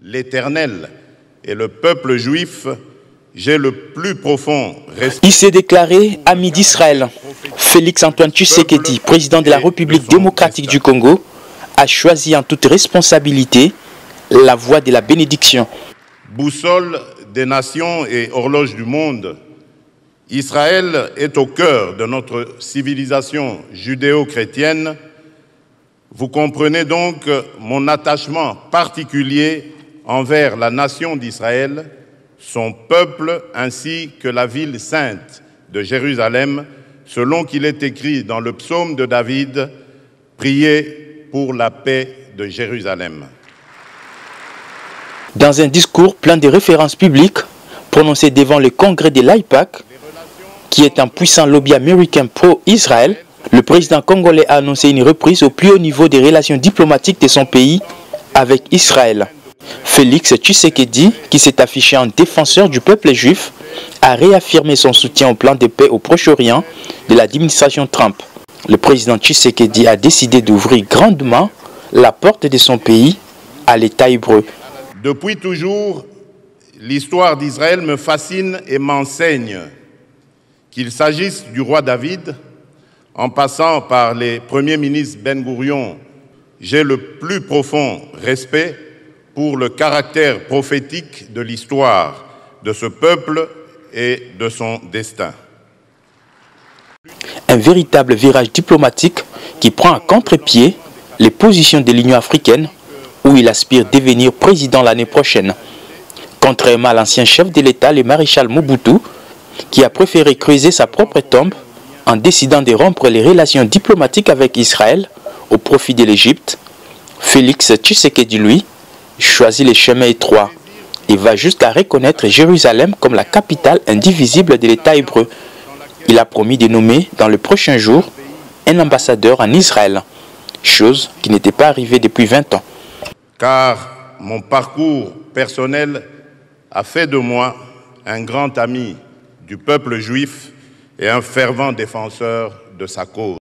l'Éternel et le peuple juif, j'ai le plus profond respect. Il s'est déclaré ami d'Israël. Félix Antoine Tshisekedi, président de la République démocratique du Congo, a choisi en toute responsabilité la voie de la bénédiction. Boussole des nations et horloge du monde, Israël est au cœur de notre civilisation judéo-chrétienne. Vous comprenez donc mon attachement particulier envers la nation d'Israël, son peuple ainsi que la ville sainte de Jérusalem, selon qu'il est écrit dans le psaume de David, « Priez pour la paix de Jérusalem ». Dans un discours plein de références publiques prononcé devant le congrès de l'AIPAC, qui est un puissant lobby américain pro-Israël, le président congolais a annoncé une reprise au plus haut niveau des relations diplomatiques de son pays avec Israël. Félix Tshisekedi, qui s'est affiché en défenseur du peuple juif, a réaffirmé son soutien au plan de paix au Proche-Orient de l'administration Trump. Le président Tshisekedi a décidé d'ouvrir grandement la porte de son pays à l'État hébreu. Depuis toujours, l'histoire d'Israël me fascine et m'enseigne. Qu'il s'agisse du roi David, en passant par les premiers ministres Ben Gourion, j'ai le plus profond respect pour le caractère prophétique de l'histoire de ce peuple et de son destin. Un véritable virage diplomatique qui prend à contre-pied les positions de l'Union africaine où il aspire devenir président l'année prochaine. Contrairement à l'ancien chef de l'État, le maréchal Mobutu, qui a préféré creuser sa propre tombe en décidant de rompre les relations diplomatiques avec Israël au profit de l'Égypte, Félix Tshisekedi, lui, choisit les chemins étroits et va jusqu'à reconnaître Jérusalem comme la capitale indivisible de l'État hébreu. Il a promis de nommer dans le prochain jour un ambassadeur en Israël, chose qui n'était pas arrivée depuis 20 ans. Car mon parcours personnel a fait de moi un grand ami du peuple juif et un fervent défenseur de sa cause.